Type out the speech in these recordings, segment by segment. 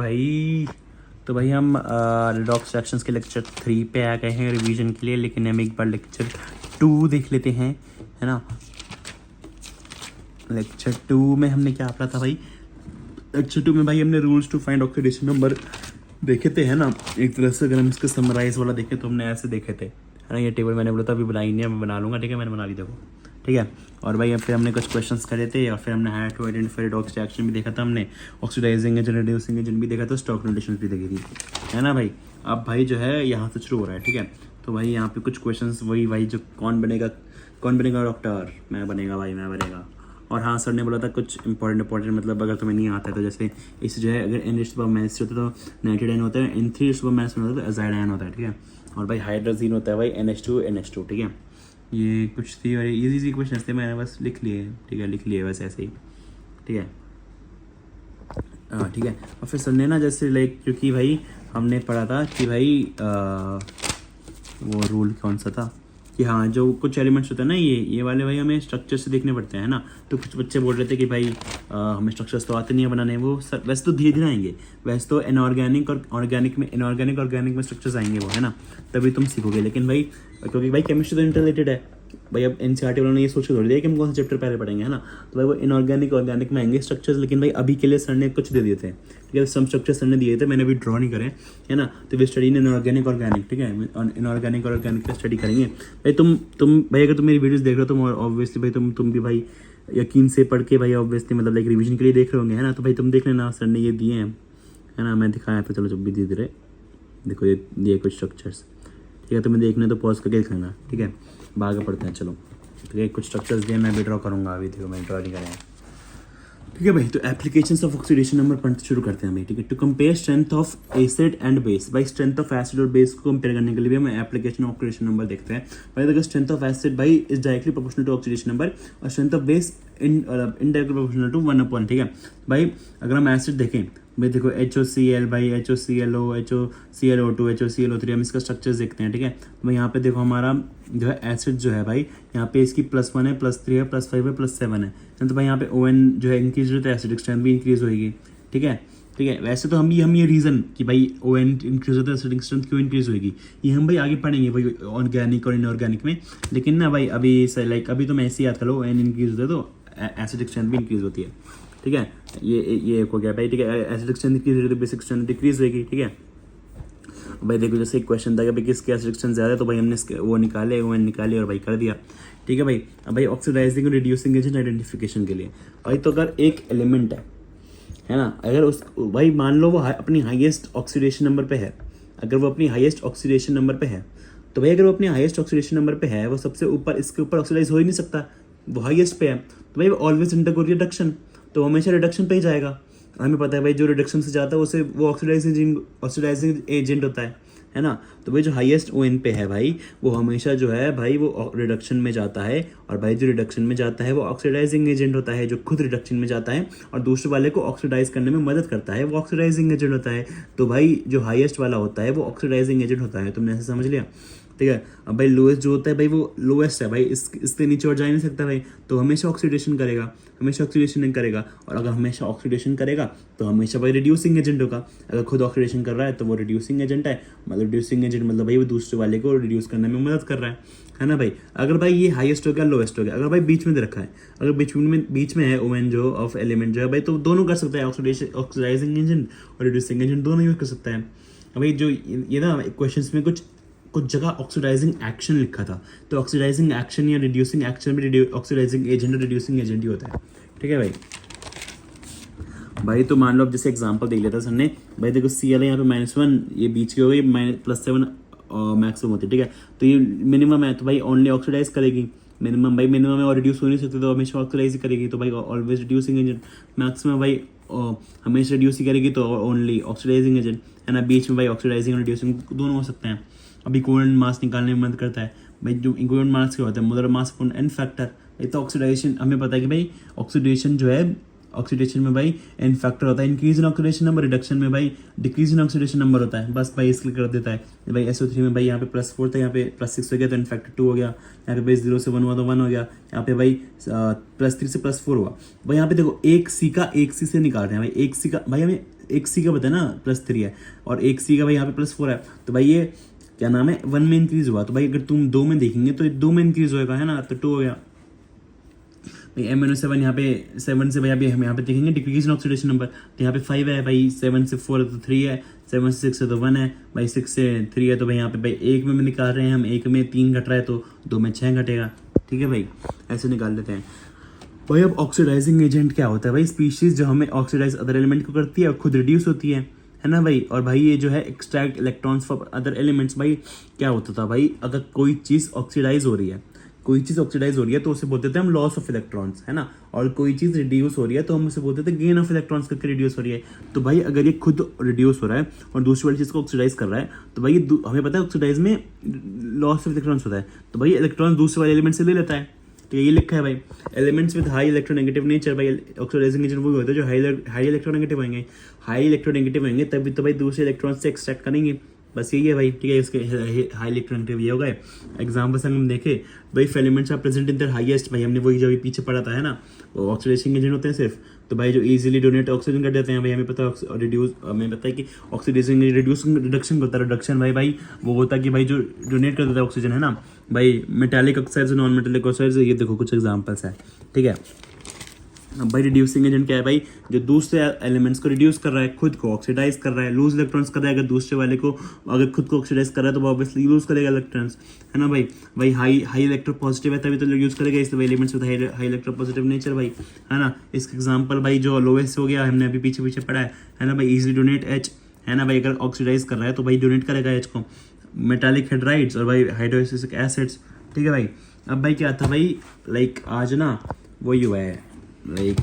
भाई। तो भाई हम रिडॉक्स रिएक्शंस के लेक्चर 3 पे आ गए हैं रिवीजन के लिए, लेकिन हम एक बार लेक्चर 2 देख लेते हैं, है ना। लेक्चर 2 में हमने क्या पढ़ा था भाई? लेक्चर 2 में भाई हमने rules to find oxidation number देखे थे, है ना। एक तरह से अगर हम इसका समराइज वाला देखें तो हमने ऐसे देखे थे, है ना। ये टेबल मैंने बोला था अभी बनाई नहीं है, मैं बना लूँगा, ठीक है। मैंने बना ली, देखो, ठीक है। और भाई फिर हमने कुछ क्वेश्चंस करे थे, और फिर हमने how to identify redox reaction भी देखा था हमने, ऑक्सीडाइजिंग एजेंट, रिड्यूसिंग एजेंट भी देखा था, स्टॉक कंडीशंस भी देखी थी, है ना भाई। अब भाई जो है यहाँ से शुरू हो रहा है, ठीक है। तो भाई यहाँ पे कुछ क्वेश्चंस वही भाई जो कौन बनेगा डॉक्टर, मैं बनेगा भाई, मैं बनेगा। और हाँ, सर ने बोला था कुछ इंपॉर्टेंट मतलब अगर तुम्हें नहीं आता है तो जैसे इस जो है अगर एन मैथ्स होता है तो नाइट्रोडाइन होता है, N3 मैथ्स होता है तो एजाइडाइन होता है, ठीक है। और भाई हाइड्रोजीन होता है भाई NH2, ठीक है। ये कुछ थी और इजी क्वेश्चन थे, मैंने बस लिख लिए, ठीक है, लिख लिए बस ऐसे ही, ठीक है। हाँ, ठीक है। और फिर सर ने ना जैसे लाइक, क्योंकि भाई हमने पढ़ा था कि भाई वो रूल कौन सा था कि हाँ, जो कुछ एलिमेंट्स होते हैं ना, ये वाले भाई हमें स्ट्रक्चर से देखने पड़ते हैं, है ना। तो कुछ बच्चे बोल रहे थे कि भाई हमें स्ट्रक्चर्स तो आते नहीं है बनाने, वो वैसे तो धीरे धीरे आएंगे, वैसे तो इनऑर्गेनिक और ऑर्गेनिक में स्ट्रक्चर्स आएंगे वो, है ना, तभी तुम सीखोगे। लेकिन भाई क्योंकि भाई केमिस्ट्री तो इंटरलेटेड है भाई, अब NCERT वालों ने ये सोच के थोड़ी दिया कि हम कौन सा चैप्टर पहले पढ़ेंगे, है ना। तो भाई वो इनऑर्गेनिक ऑर्गेनिक में आएंगे स्ट्रक्चर्स, लेकिन भाई अभी के लिए सर ने कुछ दे दिए थे, ठीक है। सम स्ट्रक्चर सर ने दिए थे, मैंने अभी ड्रॉ नहीं करे, है ना। तो way study in inorganic organic, ठीक है, इनऑर्गेनिक और ऑर्गेनिक का स्टडी करेंगे भाई। तुम भाई अगर तुम मेरी वीडियोस देख रहे हो, तुम ऑब्वियसली भाई तुम भी भाई यकीन से पढ़ के भाई ऑब्वियसली मतलब लाइक रिवीजन के लिए देख रहे होंगे, है ना। तो भाई तुम देख लेना, सर ने ये दिए हैं, है ना, मैं दिखाया था। चलो जब भी धीरे धीरे देखो, ये दिए कुछ स्ट्रक्चर्स, ठीक है। तुम्हें देखना है तो पॉज करके देख लेना, ठीक है। आगे पढ़ते हैं, चलो। ठीक है, कुछ स्ट्रक्चर्स दिए, मैं भी ड्रॉ करूँगा अभी, देखो मैं ड्रॉ नहीं करें, ठीक है भाई। तो एप्लीकेशंस ऑफ ऑक्सीडेशन नंबर पढ़ते शुरू करते हैं भाई, ठीक है। To compare strength of acid and base, भाई स्ट्रेंथ ऑफ एसिड और बेस को कंपेयर करने के लिए भी हम एप्लीकेशन ऑफ ऑक्सीडेशन नंबर देखते हैं भाई। देखो स्ट्रेंथ ऑफ एसिड भाई is directly proportional to oxidation number, और strength of base indirectly proportional to 1/, ठीक है भाई। अगर हम एसिड देखें भाई, देखो HOCl भाई, HOClO, HOClO2, HOClO3, हम इसका स्ट्रक्चर्स देखते हैं, ठीक है। तो यहाँ पे देखो हमारा जो है एसिड जो है भाई, यहाँ पे इसकी +1 है, +3 है, +5 है, +7 है। तो भाई यहाँ पे ON जो है इंक्रीज होता है, एसिडिक स्ट्रेंथ भी इंक्रीज होगी, ठीक है, ठीक है। वैसे तो हम ये रीज़न कि भाई ON इंक्रीज होता है, एसिडिक स्ट्रेंथ क्यों इंक्रीज होगी, ये हम भाई आगे पढ़ेंगे भाई ऑर्गेनिक और इनऑर्गेनिक में। लेकिन ना भाई अभी लाइक अभी तो मैं ऐसे याद कर लो, ON इंक्रीज होता है तो एसिडिक स्ट्रेंथ भी इंक्रीज होती है, ठीक है। ये एक हो गया भाई, ठीक है। एसिडिक स्ट्रेंथ इंक्रीज होगी तो बेसिक स्ट्रेंथ डिक्रीज होगी, ठीक है भाई। देखो जैसे एक क्वेश्चन था कि भाई किसके एसिडिक स्ट्रेंथ ज़्यादा है, तो भाई हमने वो निकाले, ON निकाले और भाई कर दिया, ठीक है भाई। अब भाई ऑक्सीडाइजिंग और रिड्यूसिंग एजेंट आइडेंटिफिकेशन के लिए भाई, तो अगर एक एलिमेंट है ना, अगर उस भाई मान लो वो अपनी हाईएस्ट ऑक्सीडेशन नंबर पे है, अगर वो अपनी हाईएस्ट ऑक्सीडेशन नंबर पे है, तो भाई अगर वो अपनी हाईएस्ट ऑक्सीडेशन नंबर पे है, वो सबसे ऊपर इसके ऊपर ऑक्सीडाइज हो ही नहीं सकता, वो हाईएस्ट पे है, तो भाई ऑलवेज अंडरगो रिडक्शन, तो हमेशा रिडक्शन पे ही जाएगा। हमें पता है भाई जो रिडक्शन से जाता है उसे वो ऑक्सीडाइजिंग एजेंट होता है ना। तो भाई जो हाईएस्ट ON पे है भाई, वो हमेशा जो है भाई वो रिडक्शन में जाता है, और भाई जो रिडक्शन में जाता है वो ऑक्सीडाइजिंग एजेंट होता है, जो खुद रिडक्शन में जाता है और दूसरे वाले को ऑक्सीडाइज करने में मदद करता है, वो ऑक्सीडाइजिंग एजेंट होता है। तो भाई जो हाईएस्ट वाला होता है वो ऑक्सीडाइजिंग एजेंट होता है, तुमने ऐसे समझ लिया, ठीक है। अब भाई लोएस्ट जो होता है भाई वो लोएस्ट है भाई, इससे नीचे और जा ही नहीं सकता भाई, तो हमेशा ऑक्सीडेशन करेगा, हमेशा ऑक्सीडेशन नहीं करेगा। और अगर हमेशा ऑक्सीडेशन करेगा तो हमेशा भाई रिड्यूसिंग एजेंट होगा। अगर खुद ऑक्सीडेशन कर रहा है तो वो रिड्यूसिंग एजेंट है, मतलब रिड्यूसिंग एजेंट मतलब भाई वो दूसरे वाले को रिड्यूस करने में मदद कर रहा है ना भाई। अगर भाई ये हाईएस्ट हो गया, लोएस्ट हो गया, अगर भाई बीच में दे रखा है, अगर बीच में है ON जो ऑफ एलिमेंट जो है भाई, तो दोनों कर सकता है, ऑक्सीडाइजिंग एजेंट और रिड्यूसिंग एजेंट दोनों यूज कर सकता है। भाई जो ये ना क्वेश्चन में कुछ जगह ऑक्सीडाइजिंग एक्शन लिखा था, तो ऑक्सीडाइजिंग एक्शन या रिड्यूसिंग एक्शन में ऑक्सीडाइजिंग एजेंट और रिड्यूसिंग एजेंट ही होता है, ठीक है भाई। तो मान लो अब जैसे एग्जांपल देख लेता सर ने भाई, देखो Cl यहाँ पे -1, ये बीच की हो गई, +7 मैक्सिमम होती है, ठीक है। तो ये मिनिमम है, तो भाई ओनली ऑक्सीडाइज करेगी, मिनिमम है और रिड्यूस हो नहीं सकती, तो हमेशा ऑक्सीडाइज ही करेगी, तो भाई ऑलवेज रिड्यूसिंग एजेंट। मैक्सिमम भाई हमेशा रिड्यूस ही करेगी, तो ओनली ऑक्सीडाइजिंग एजेंट, है ना। बीच में भाई ऑक्सीडाइजिंग और रिड्यूसिंग दोनों हो सकते हैं। अभी इक्विवेलेंट मास निकालने में मदद करता है भाई, जो इक्विवेलेंट मास क्या होता है, molar mass upon n factor. तो ऑक्सीडाइजेशन हमें पता है कि भाई ऑक्सीडेशन जो है, ऑक्सीडेशन में भाई n फैक्टर होता है, increase in oxidation number, reduction में भाई डिक्रीज इन ऑक्सीडेशन नंबर होता है, बस भाई इसलिए कर देता है भाई। SO3 में भाई यहाँ पे +4 था, यहाँ पे +6 हो गया तो n फैक्टर 2 हो गया, यहाँ पे भाई 0 से 1 हुआ तो 1 हो गया, यहाँ पे भाई +3 से +4 हुआ भाई। यहाँ पे देखो एक C से निकाल रहे हैं भाई, एक C का भाई हमें एक सी का बताया ना +3 है, और एक सी का भाई यहाँ पे +4 है, तो भाई ये क्या नाम है 1 में इंक्रीज हुआ, तो भाई अगर तुम 2 में देखेंगे तो 2 में इंक्रीज होएगा, है ना, तो 2 हो गया भाई। M-7 यहाँ पे 7 से भाई अभी हम यहाँ पे देखेंगे डिक्रीज इन ऑक्सीडेशन नंबर, तो यहाँ पे 5 है भाई, 7 से 4 है तो 3 है, 7 से 6 है तो 1 है भाई, 6 से 3 है तो भाई यहाँ पे भाई 1 में निकाल रहे हैं हम, 1 में 3 घट रहा है तो 2 में 6 घटेगा, ठीक है भाई, ऐसे निकाल लेते हैं भाई। अब ऑक्सीडाइजिंग एजेंट क्या होता है भाई, स्पीशीज जो हमें ऑक्सीडाइज अदर एलिमेंट को करती है और खुद रिड्यूस होती है ना भाई। और भाई ये जो है extract electrons for other elements, भाई क्या होता था भाई, अगर कोई चीज़ ऑक्सीडाइज हो रही है, कोई चीज़ ऑक्सीडाइज हो रही है तो उसे बोलते थे हम लॉस ऑफ इलेक्ट्रॉन्स, है ना, और कोई चीज़ रिड्यूस हो रही है तो हम उसे बोलते थे गेन ऑफ इलेक्ट्रॉन्स करके रिड्यूस हो रही है। तो भाई अगर ये खुद रिड्यूस हो रहा है और दूसरी वाली चीज़ को ऑक्सीडाइज कर रहा है, तो भाई हमें पता है ऑक्सीडाइज में लॉस ऑफ इलेक्ट्रॉन्स होता है, तो भाई इलेक्ट्रॉन दूसरे वाले एलिमेंट से ले लेता है, तो ये लिखा है भाई elements with high electronegative nature, भाई ऑक्सीडाइजिंग एजेंट वो होता है जो हाई इलेक्ट्रोनेगेटिव होंगे, हाई इलेक्ट्रोनेगेटिव होंगे तभी तो भाई दूसरे इलेक्ट्रॉन से एक्सट्रैक्ट करेंगे, बस यही है भाई, ठीक है। इसके हाई इलेक्ट्रोनेगेटिव ये हो गए एग्जाम्पल्स हम देखे भाई, elements are present in their highest, भाई हमने वही जो पीछे पढ़ा था, है ना, वो ऑक्सीडाइजिंग एजेंट होते हैं सिर्फ, तो भाई जो इजीली डोनेट ऑक्सीजन कर देते हैं भाई, हमें पता है रिड्यूस, हमें पता है कि ऑक्सीडाइजिंग रिडक्शन होता है, रिडक्शन भाई वो होता है कि भाई जो डोनेट कर देता है ऑक्सीजन, है ना भाई, metallic oxides non metallic oxides, ये देखो कुछ एग्जांपल्स है, ठीक है। अब भाई रिड्यूसिंग एजेंट क्या है भाई, जो दूसरे एलिमेंट्स को रिड्यूस कर रहा है, खुद को ऑक्सीडाइज कर रहा है, लूज इलेक्ट्रॉन्स कर रहा है, अगर दूसरे वाले को अगर खुद को ऑक्सीडाइज कर रहा है तो वो ऑब्वियसली यूज करेगा इलेक्ट्रॉन्स, है ना भाई हाई इलेक्ट्रोपॉजिटिव है तभी तो यूज करेगा, इसलिए elements with high electropositive nature भाई, है ना। इसका एग्जांपल भाई जो लोएस्ट हो गया हमने अभी पीछे पढ़ा है ना भाई, इजीली डोनेट H, है ना भाई, अगर ऑक्सीडाइज कर रहा है तो भाई डोनेट करेगा H को, मेटालिक हाइड्राइड्स और भाई हाइड्रोक्सिक एसिड्स, ठीक है भाई। अब भाई क्या था भाई, लाइक आज ना वही हुआ है, लाइक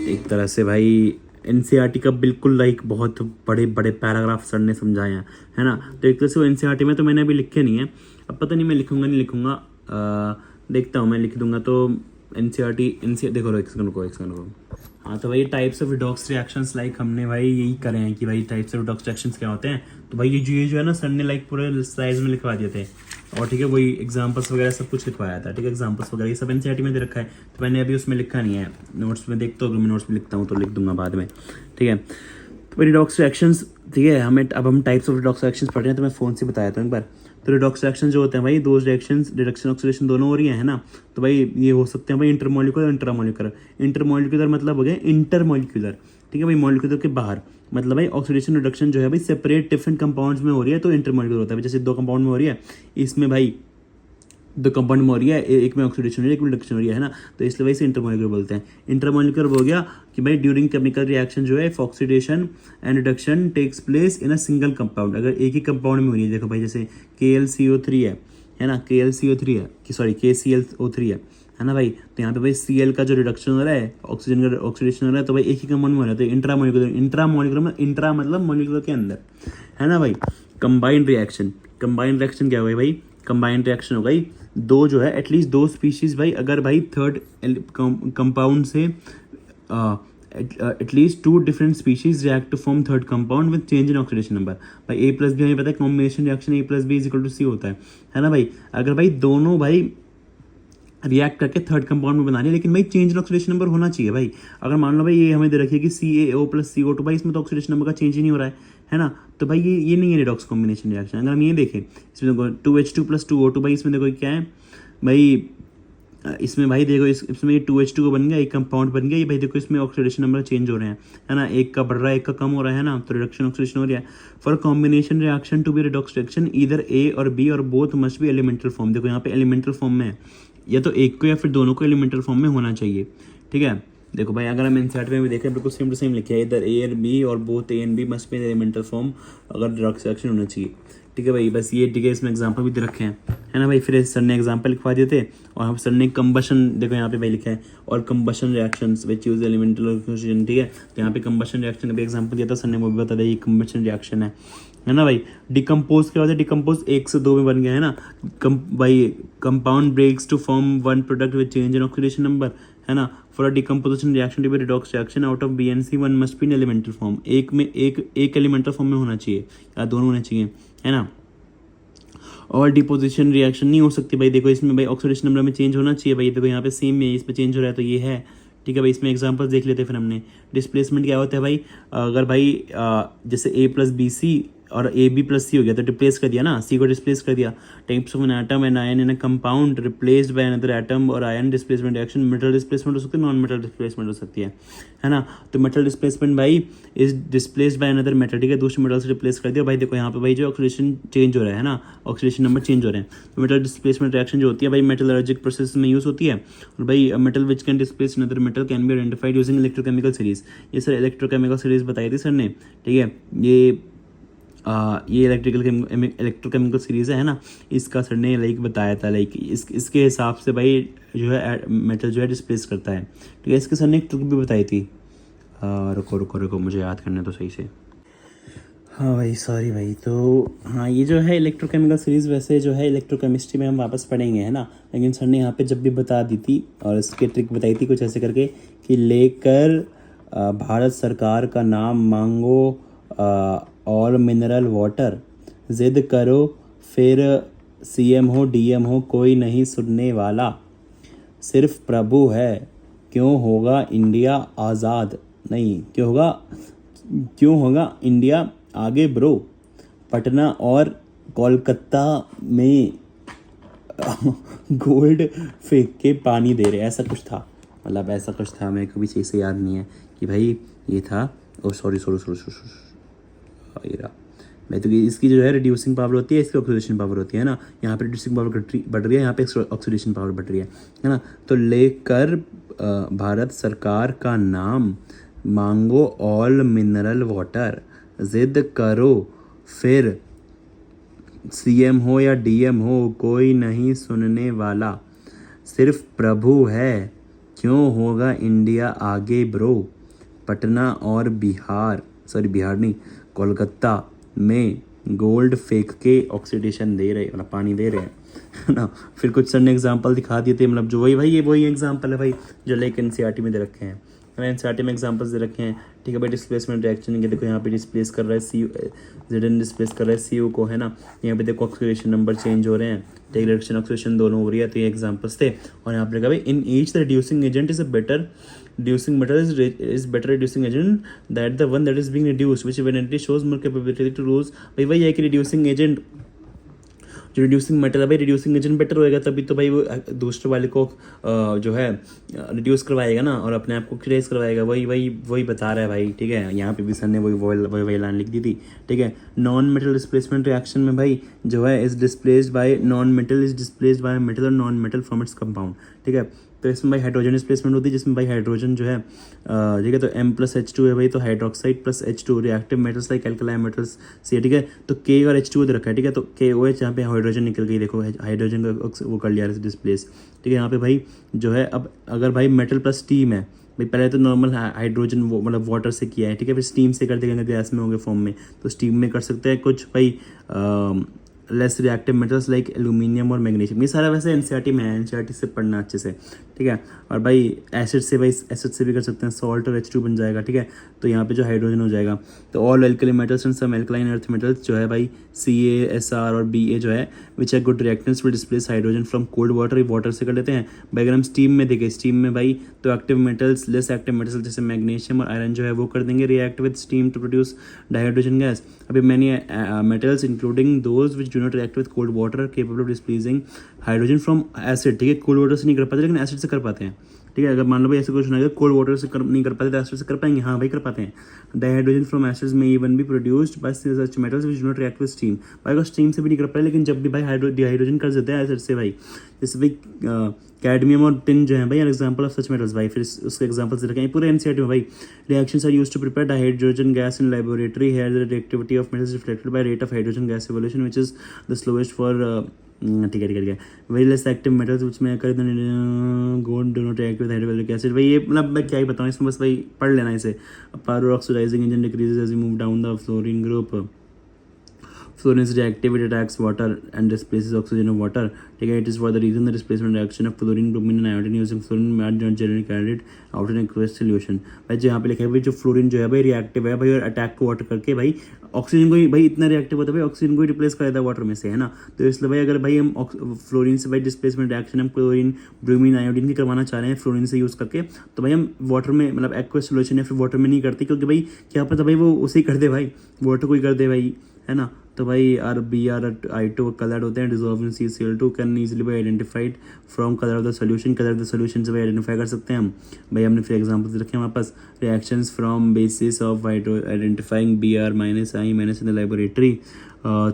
एक तरह से भाई एनसीईआरटी का बिल्कुल लाइक बहुत बड़े बड़े पैराग्राफ सर ने समझाए हैं, है ना, तो एक तरह से वो एनसीईआरटी में तो मैंने अभी लिखे नहीं है, अब पता नहीं मैं लिखूंगा नहीं लिखूंगा, देखता हूँ मैं लिख दूंगा तो एनसीईआरटी देखो एक सेकंड को। हाँ तो भाई types of redox reactions, like हमने भाई यही करे हैं कि भाई टाइप्स ऑफ रिडॉक्स रिएक्शंस क्या होते हैं, तो भाई ये जो है ना सर ने लाइक पूरे स्लाइड्स में लिखवा दिए थे, और ठीक है वही एग्जांपल्स वगैरह सब कुछ लिखवाया था, ठीक है, एग्जांपल्स वगैरह ये सब एनसीईआरटी में दे रखा है, तो मैंने अभी उसमें लिखा नहीं है, नोट्स में देखता हूँ, अगर मैं नोट्स में लिखता हूँ तो लिख दूंगा बाद में, ठीक है। तो रिडॉक्स रिएक्शंस, ठीक है, अब हम टाइप्स ऑफ रिडॉक्स रिएक्शंस पढ़ रहे हैं, तो मैं फ़ोन से बताया था एक बार। तो रिडॉक्स रिएक्शन जो होते हैं भाई, दो रिएक्शंस रिडक्शन ऑक्सीडेशन दोनों हो रही है ना, तो भाई ये हो सकते हैं भाई इंटरमोलिकुलर इंट्रामोलिकुलर। इंटरमोलिकुलर मतलब हो गया इंटरमोलिकुलर, ठीक है भाई, मॉलिक्यूलर के बाहर, मतलब भाई ऑक्सीडेशन रिडक्शन जो है भाई सेपरेट डिफरेंट कंपाउंड्स में हो रही है तो इंटरमोलिकुलर होता है। जैसे 2 कंपाउंड में हो रही है, इसमें भाई 2 कंपाउंड में हो रही है, एक में ऑक्सीडेशन हो रही है, एक में रिडक्शन हो रही है ना, तो इसलिए वैसे इंटरमोलिकुलर बोलते हैं। इंटरमोलिकुलर हो गया कि भाई ड्यूरिंग केमिकल रिएक्शन जो है oxidation and reduction takes place in a single compound, अगर एक ही कंपाउंड में हो रही है, देखो भाई जैसे KLCO3 है ना, KLCO3 है कि सॉरी KClO3 है ना भाई, तो यहाँ पे भाई Cl का जो रिडक्शन हो रहा है, ऑक्सीजन का ऑक्सीडेशन हो रहा है, तो भाई एक ही कंपाउंड में हो रहा है, तो इंट्रामोलिकुलर में इंट्रा मतलब मोलिकुलर के अंदर, है ना भाई। कंबाइंड रिएक्शन क्या हुआ भाई, कंबाइंड रिएक्शन हो गई दो जो है एटलीस्ट 2 स्पीशीज भाई, अगर भाई थर्ड कंपाउंड से at least 2 different species react to form third compound with change in oxidation number. भाई A+B हमें पता है कॉम्बिनेशन रिएक्शन A+B = C होता है ना भाई। अगर भाई दोनों भाई रिएक्ट करके थर्ड कंपाउंड में बना रही है, लेकिन भाई चेंज इन ऑक्सीडेशन नंबर होना चाहिए भाई। अगर मान लो भाई ये हमें दे रखी है कि CaO+CO2, भाई इसमें तो ऑक्सीडेशन नंबर का चेंज ही नहीं हो रहा है ना, तो भाई ये नहीं है रिडॉक्स कॉम्बिनेशन रिएक्शन। अगर हम ये देखें इसमें देखो 2H2+2O2, भाई इसमें देखो क्या है भाई, इसमें भाई देखो इसमें ये 2H2 बन गया, एक कंपाउंड बन गया, ये भाई देखो इसमें ऑक्सीडेशन नंबर चेंज हो रहे हैं, है ना, एक का बढ़ रहा है एक का कम हो रहा है ना, तो रिडक्शन ऑक्सीडेशन हो रहा है। For combination reaction to be redox reaction either A और B और both must be elemental form, देखो यहाँ पे एलिमेंटल फॉर्म में है, या तो एक को या फिर दोनों को एलिमेंटल फॉर्म में होना चाहिए, ठीक है। देखो भाई अगर हम एनसीईआरटी में भी देखें बिल्कुल सेम टू सेम लिखे है, इधर A और B और both A and B must be elemental form अगर रिडॉक्स रिएक्शन होना चाहिए, ठीक है भाई। बस ये ठीक है, इसमें एग्जांपल भी दे रखे हैं, है ना भाई। फिर सर ने एग्जांपल लिखवा दिए थे, और हम सर ने कंबशन देखो यहाँ पे भाई लिखा है, और कंबशन रिएक्शंस विच यूज एलिमेंटल ऑक्सीजन, ठीक है। तो यहाँ पे कंबशन रिएक्शन का भी एग्जांपल दिया था सर ने, वो भी बता दिया ये कंबशन रिएक्शन है ना भाई। डिकम्पोज क्या होता है, डिकम्पोज 1 से 2 में बन गया है ना, भाई compound breaks to form one product with change in oxidation number, है ना। For a decomposition reaction to be redox reaction out of B and C one must be in elemental form, एक एलिमेंटल फॉर्म में होना चाहिए या दोनों होने चाहिए, है ना। और डिपोजिशन रिएक्शन नहीं हो सकती भाई, देखो इसमें भाई ऑक्सीडेशन नंबर में चेंज होना चाहिए भाई, देखो यहाँ पे सेम है, इस पे चेंज हो रहा है तो ये है, ठीक है भाई, इसमें एग्जांपल्स देख लेते हैं फिर हमने। डिस्प्लेसमेंट क्या होता है भाई, अगर भाई जैसे ए प्लस बी सी और ए बी प्लस सी हो गया तो रिप्लेस कर दिया ना, सी को डिस्प्लेस कर दिया। Types of an atom and ion in a compound replaced by another atom और ion displacement reaction, metal displacement हो सकती है, नॉन मेटल डिस्प्लेसमेंट हो सकती है ना। तो मेटल डिस्प्लेसमेंट भाई is displaced by another metal, ठीक है, दूसरे मेटल से रिप्लेस कर दिया भाई। देखो यहाँ पे भाई जो ऑक्सीडेशन चेंज हो रहा है ना, ऑक्सीडेशन नंबर चेंज हो रहे हैं। तो मेटल डिस्प्लेसमेंट रिएक्शन जो होती है भाई मेटलर्जिक प्रोसेस में यूज होती है। और भाई metal which can displace another metal can be identified using electrochemical series. ये सर इलेक्ट्रोकेमिकल सीरीज बताई थी सर ने, ठीक है। ये इलेक्ट्रोकेमिकल सीरीज़ है ना, इसका सर ने लाइक बताया था, लाइक इसके हिसाब से भाई जो है मेटल जो है डिस्प्लेस करता है, ठीक है। इसके सर ने एक ट्रिक भी बताई थी, रुको मुझे याद करने तो सही से। हाँ भाई सॉरी भाई, तो हाँ ये जो है इलेक्ट्रोकेमिकल सीरीज़ वैसे जो है इलेक्ट्रोकेमिस्ट्री में हम वापस पढ़ेंगे, है ना। लेकिन सर ने यहाँ पे जब भी बता दी थी और इसके ट्रिक बताई थी कुछ ऐसे करके कि लेकर भारत सरकार का नाम मांगो और मिनरल वाटर, जिद करो फिर सीएम हो डीएम हो कोई नहीं सुनने वाला, सिर्फ प्रभु है क्यों होगा इंडिया आज़ाद, नहीं क्यों होगा इंडिया आगे ब्रो, पटना और कोलकाता में गोल्ड फेंक के पानी दे रहे, ऐसा कुछ था, मतलब ऐसा कुछ था, मेरे को भी सही से याद नहीं है कि भाई ये था। ओ सॉरी ये रहा भाई। तो इसकी जो है रिड्यूसिंग पावर होती है, इसकी ऑक्सीडेशन पावर होती है ना। यहाँ पे रिड्यूसिंग पावर बढ़ रही है, यहाँ पे ऑक्सीडेशन पावर बढ़ रही है ना। तो लेकर भारत सरकार का नाम मांगो ऑल मिनरल वाटर, जिद करो फिर सीएम हो या डीएम हो कोई नहीं सुनने वाला, सिर्फ प्रभु है क्यों होगा इंडिया आगे ब्रो, पटना और बिहार नहीं कोलकाता में गोल्ड फेंक के ऑक्सीडेशन दे रहे, मतलब पानी दे रहे हैं ना। फिर कुछ सर ने एग्जांपल दिखा दिए थे, मतलब जो वही एग्जांपल है भाई जो लाइक एनसीईआरटी में दे रखे हैं, एनसीईआरटी में एग्जांपल्स दे रखे हैं, ठीक है भाई। डिस्प्लेसमेंट रिएक्शन के देखो यहाँ पे डिस्प्लेस कर रहा है सी जेडन डिस्प्लेस कर रहा है सी को, है ना। यहाँ पे देखो ऑक्सीडेशन नंबर चेंज हो रहे हैं, रिडक्शन ऑक्सीडेशन दोनों हो रही है, तो ये एग्जांपल्स थे। और यहाँ पे लिखा भाई in each the reducing agent is a better reducing metal is better reducing agent that the one that is being reduced which evidently shows more capability to lose। भाई वही है कि रिड्यूसिंग एजेंट जो रिड्यूसिंग मेटल है भाई, reducing agent better होएगा तभी तो भाई वो दूसरे वाले को जो है रिड्यूस करवाएगा ना और अपने आप को क्रिएट करवाएगा। वही बता रहा है भाई, ठीक है। यहाँ पे भी सर ने वही लाइन लिख दी थी, ठीक है। नॉन मेटल डिस्प्लेसमेंट रिएक्शन में भाई जो है is displaced by non metal is displaced by metal और non metal from its compound, ठीक है। तो इसमें भाई हाइड्रोजन डिस्प्लेसमेंट होती है जिसमें भाई हाइड्रोजन जो है ठीक है, तो M+H2 है भाई, तो hydroxide plus H2 reactive metals like alkaline metals से, ठीक है। तो K और H2 दे रखा है, ठीक है। तो KOH यहाँ पे हाइड्रोजन निकल गई, देखो हाइड्रोजन का वो कर लिया डिस्प्लेस, ठीक है। यहाँ पे भाई जो है अब अगर भाई मेटल प्लस स्टीम है भाई, पहले तो नॉर्मल हाइड्रोजन वो मतलब वाटर से किया है, ठीक है, फिर स्टीम से कर देंगे गैस में होंगे फॉर्म में, तो स्टीम में कर सकते हैं कुछ भाई less reactive metals like aluminium और मैग्नीशियम। ये सारा वैसे एनसीईआरटी में है, एनसीईआरटी से पढ़ना अच्छे से, ठीक है। और भाई एसिड से भी कर सकते हैं, सॉल्ट और H2 बन जाएगा, ठीक है। तो यहाँ पे जो हाइड्रोजन हो जाएगा, तो all alkali metals and some alkaline earth metals जो है भाई Ca Sr और Ba जो है विच है good reactants will displace hydrogen from cold water से कर लेते हैं भाई। अगर हम स्टीम में देखें, स्टीम में भाई तो active metals less active metals जैसे मैग्नीशियम और आयरन जो है वो कर देंगे react with steam to produce dihydrogen gas. अभी many metals including those which do not react with cold water capable of displacing hydrogen from acid, ठीक है। कोल्ड वाटर से नहीं कर पाते लेकिन एसिड से कर पाते हैं, ठीक है। अगर मान लो भाई ऐसे क्वेश्चन आएगा कोल्ड वाटर से नहीं कर पाते तो एसिड से कर पाएंगे, हाँ भाई कर पाते हैं। डाइहाइड्रोजन फ्रॉम एसिड्स में इवन भी produced by such metals which do not react with steam. भाई अगर स्टीम से भी नहीं कर पाए लेकिन जब भी भाई डिहाइड्रोजन कर देते हैं एसिड से भाई, जैसे भाई कैडमियम और टिन जो है भाई एग्जांपल ऑफ सच मेटल्स भाई। फिर उसके एग्जांपल्स रखें पूरे एनसीईआरटी में भाई। Reactions are used to prepare dihydrogen gas in laboratory, here the reactivity of metals reflected by rate of hydrogen gas evolution which is the slowest for ठीक है very less active metals which में कर gold do not react with hydrochloric acid. भाई ये मतलब मैं क्या ही बताऊँ इसमें, बस भाई पढ़ लेना इसे। Power oxidising agent decreases as we move down the fluorine group, fluorine is reactive, it attacks water and displaces oxygen of water, ठीक है। It is for the reason the displacement reaction of fluorine, bromine and iodine using fluorine might not generally candidate out in aqueous solution. भाई जो यहाँ पे लिखा है भाई जो फ्लोरीन जो है भाई रिएक्टिव है भाई, और अटैक को वाटर करके भाई ऑक्सीजन को ही भाई इतना रिएक्टिव होता है भाई, ऑक्सीजन को ही रिप्लेस कर देता है वाटर में से, है ना। तो इसलिए भाई अगर भाई हम फ्लोरीन से भाई डिस्प्लेसमेंट रिएक्शन हम क्लोरीन ब्रोमीन आयोडीन की करवाना चाह रहे हैं फ्लोरीन से यूज़ करके, तो भाई हम वाटर में मतलब एक्वस सॉल्यूशन या फिर वाटर में नहीं करते, क्योंकि भाई क्या पता भाई वो उसे ही कर दे भाई, वाटर को ही कर दे भाई, है ना। तो भाई RbRI2 कलर होते हैं dissolve in CCl2 can easily be identified from colour of the solution, colour of the solution से भाई आइडेंटिफाई कर सकते हैं हम। भाई हमने फिर एग्जांपल्स रखे हमारे पास, reactions from basis of identifying Br minus I minus in the laboratory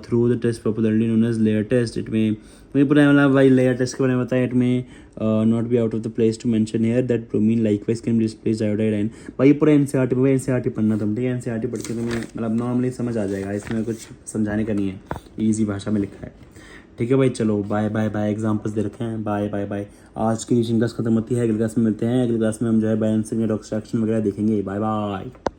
through the test popularly known as layer test. इट में वही पूरा मतलब भाई लेयर टेस्ट के बारे में बताया। It may not be out of the place to mention here that bromine likewise can be displaced iodide ion. भाई पूरा NCERT में NCERT पढ़ना तुम, ठीक है। NCERT पढ़ के तुम्हें मतलब नॉर्मली समझ आ जाएगा, इसमें कुछ समझाने का नहीं है, ईजी भाषा में लिखा है, ठीक है भाई। चलो बाय बाय बाय, एग्जाम्पल्स दे रखे हैं, बाय बाय बाय। आज की टीचिंग क्लास खत्म होती है, अगली क्लास में मिलते हैं। अगली क्लास में हम जो है बैलेंसिंग एंड एक्सट्रैक्शन वगैरह देखेंगे। Bye bye.